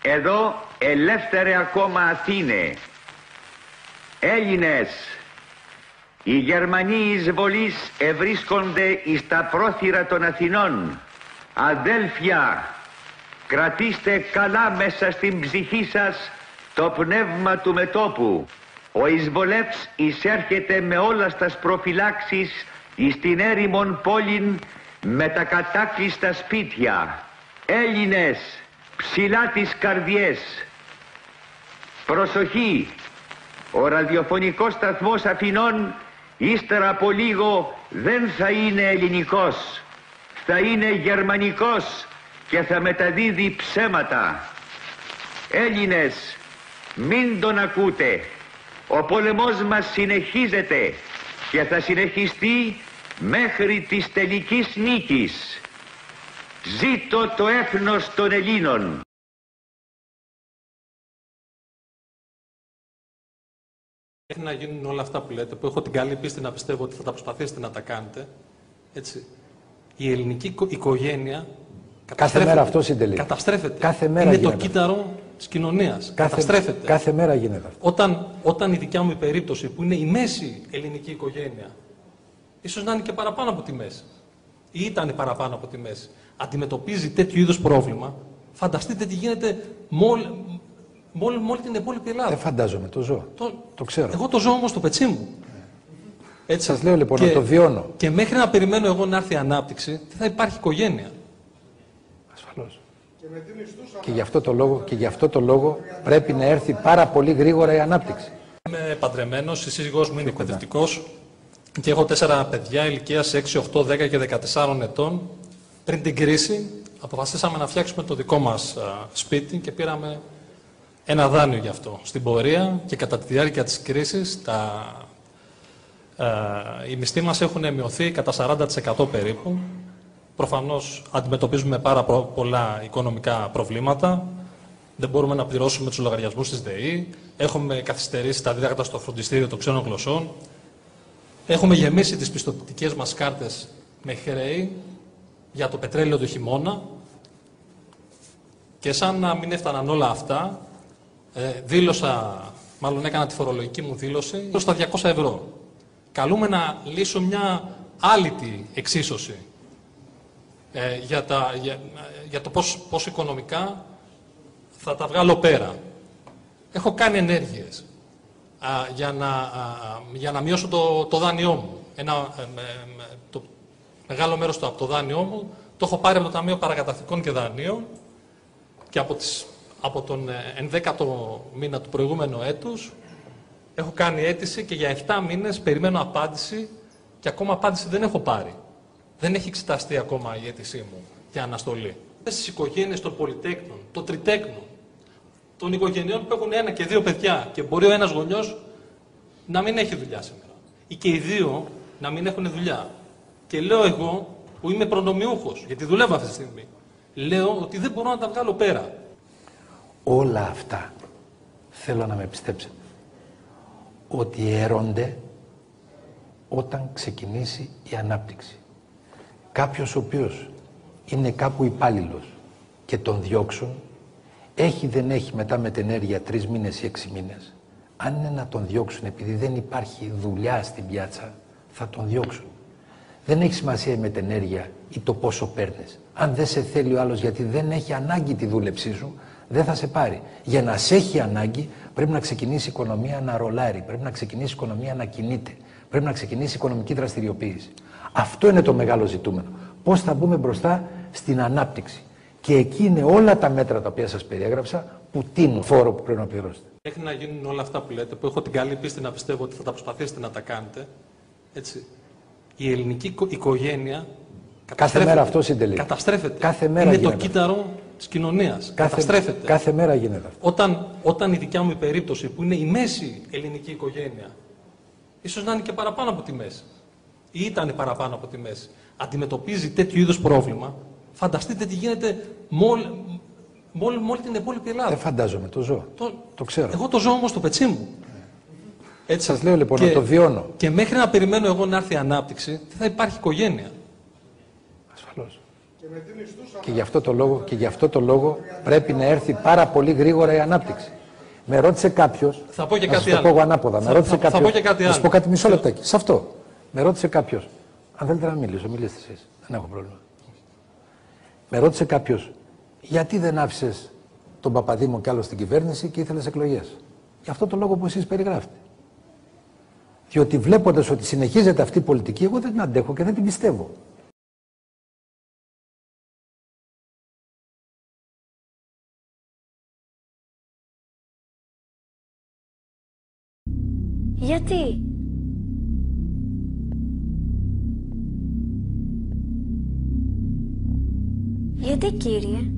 Εδώ ελεύθερε ακόμα Αθήνε, Έλληνες, οι Γερμανοί εισβολείς ευρίσκονται εις τα πρόθυρα των Αθηνών. Αδέλφια, κρατήστε καλά μέσα στην ψυχή σας το πνεύμα του μετώπου. Ο εισβολεύς εισέρχεται με όλα στας προφυλάξεις εις την έρημον πόλην με τα κατάκλειστα σπίτια. Έλληνες, ψηλά τις καρδιές. Προσοχή, ο ραδιοφωνικός σταθμός Αθηνών ύστερα από λίγο δεν θα είναι ελληνικός, θα είναι γερμανικός και θα μεταδίδει ψέματα. Έλληνες, μην τον ακούτε. Ο πόλεμός μας συνεχίζεται και θα συνεχιστεί μέχρι της τελικής νίκης. Ζήτω το έθνος των Ελλήνων. Έχει να γίνουν όλα αυτά που λέτε, που έχω την καλή πίστη να πιστεύω ότι θα τα προσπαθήσετε να τα κάνετε. Έτσι. Η ελληνική οικογένεια κάθε μέρα αυτό συντελεί. Καταστρέφεται. Κάθε μέρα είναι γίνεται. Το κύτταρο της κοινωνίας. Καταστρέφεται. Κάθε μέρα γίνεται αυτό. Όταν η δικιά μου η περίπτωση, που είναι η μέση ελληνική οικογένεια, ίσως να είναι και παραπάνω από τη μέση, ή ήταν παραπάνω από τη μέση, αντιμετωπίζει τέτοιου είδους πρόβλημα, φανταστείτε τι γίνεται με όλη την υπόλοιπη Ελλάδα. Δεν φαντάζομαι, το ζω. Το ξέρω. Εγώ το ζω όμως στο πετσί μου. Έτσι. Σας λέω λοιπόν να το βιώνω. Και μέχρι να περιμένω εγώ να έρθει η ανάπτυξη, δεν θα υπάρχει οικογένεια. Ασφαλώς. Και γι' αυτό το λόγο πρέπει να έρθει πάρα πολύ γρήγορα η ανάπτυξη. Είμαι παντρεμένος, η σύζυγός μου είναι εκπαιδευτικός και έχω 4 παιδιά ηλικίας 6, 8, 10 και 14 ετών. Πριν την κρίση αποφασίσαμε να φτιάξουμε το δικό μας σπίτι και πήραμε ένα δάνειο γι' αυτό. Στην πορεία και κατά τη διάρκεια της κρίσης οι μισθοί μας έχουν μειωθεί κατά 40% περίπου. Προφανώς αντιμετωπίζουμε πάρα πολλά οικονομικά προβλήματα. Δεν μπορούμε να πληρώσουμε τους λογαριασμούς της ΔΕΗ. Έχουμε καθυστερήσει τα δίδακτα στο φροντιστήριο των ξένων γλωσσών. Έχουμε γεμίσει τις πιστωτικές μας κάρτες με χρέη για το πετρέλαιο του χειμώνα. Και σαν να μην έφταναν όλα αυτά, έκανα τη φορολογική μου δήλωση στα 200 ευρώ. Καλούμε να λύσω μια άλυτη εξίσωση για το πώς οικονομικά θα τα βγάλω πέρα. Έχω κάνει ενέργειες για να μειώσω το δάνειό μου. Το μεγάλο μέρος από το δάνειό μου το έχω πάρει από το Ταμείο Παρακαταθήκων και Δανείων και από τον 11ο μήνα του προηγούμενου έτους έχω κάνει αίτηση και για 7 μήνες περιμένω απάντηση και ακόμα απάντηση δεν έχω πάρει. Δεν έχει εξεταστεί ακόμα η αίτησή μου για αναστολή. Στις οικογένειες των πολυτέκνων, των τριτέκνων, των οικογενειών που έχουν 1 και 2 παιδιά και μπορεί ο ένας γονιός να μην έχει δουλειά σήμερα ή και οι 2 να μην έχουν δουλειά. Και λέω εγώ που είμαι προνομιούχος, γιατί δουλεύω αυτή τη στιγμή, λέω ότι δεν μπορώ να τα βγάλω πέρα. Όλα αυτά θέλω να με πιστέψετε ότι έρονται όταν ξεκινήσει η ανάπτυξη. Κάποιος ο οποίος είναι κάπου υπάλληλος και τον διώξουν, έχει δεν έχει μετά με την ενέργεια 3 μήνες ή 6 μήνες, αν είναι να τον διώξουν επειδή δεν υπάρχει δουλειά στην πιάτσα, θα τον διώξουν. Δεν έχει σημασία η μετενέργεια ή το πόσο παίρνεις. Αν δεν σε θέλει ο άλλος γιατί δεν έχει ανάγκη τη δούλεψή σου, δεν θα σε πάρει. Για να σε έχει ανάγκη πρέπει να ξεκινήσει η οικονομία να ρολάρει, πρέπει να ξεκινήσει η οικονομία να κινείται, πρέπει να ξεκινήσει η οικονομική δραστηριοποίηση. Αυτό είναι το μεγάλο ζητούμενο. Πώς θα μπούμε μπροστά στην ανάπτυξη. Και εκεί είναι όλα τα μέτρα τα οποία σας περιέγραψα που τείνουν φόρο που πρέπει να πληρώσετε. Έχει να γίνουν όλα αυτά που λέτε, που έχω την καλή πίστη να πιστεύω ότι θα τα προσπαθήσετε να τα κάνετε. Έτσι. Η ελληνική οικογένεια κάθε μέρα αυτό συντελεί. Καταστρέφεται. Κάθε μέρα είναι το κύτταρο της κοινωνίας. Καταστρέφεται. Κάθε μέρα γίνεται αυτό. Όταν η δικιά μου η περίπτωση, που είναι η μέση ελληνική οικογένεια, ίσως να είναι και παραπάνω από τη μέση, ή ήταν παραπάνω από τη μέση, αντιμετωπίζει τέτοιου είδους πρόβλημα, φανταστείτε τι γίνεται με όλη την υπόλοιπη Ελλάδα. Δεν φαντάζομαι, το ζω. Το ξέρω. Εγώ το ζω όμως στο πετσί μου. Έτσι. Σας λέω λοιπόν να το βιώνω. Και μέχρι να περιμένω εγώ να έρθει η ανάπτυξη, δεν θα υπάρχει οικογένεια. Ασφαλώς. Και γι' αυτό το λόγο πρέπει να έρθει πάρα πολύ γρήγορα η ανάπτυξη. Με ρώτησε κάποιος. Θα πω και να κάτι σας το πω εγώ άλλο. ανάποδα. Με ρώτησε κάποιος. Θα πω και κάτι να σας πω άλλο. κάτι μισό λεπτάκι. Σε αυτό. Με ρώτησε κάποιος. Αν θέλετε να μιλήσω, μιλήστε εσείς. Δεν έχω πρόβλημα. Με ρώτησε κάποιος, γιατί δεν άφησες τον Παπαδήμο κι άλλο στην κυβέρνηση και ήθελες εκλογές. Γι' αυτό το λόγο που εσείς περιγράφετε. Διότι βλέποντας ότι συνεχίζεται αυτή η πολιτική, εγώ δεν την αντέχω και δεν την πιστεύω. Γιατί? Γιατί, κύριε?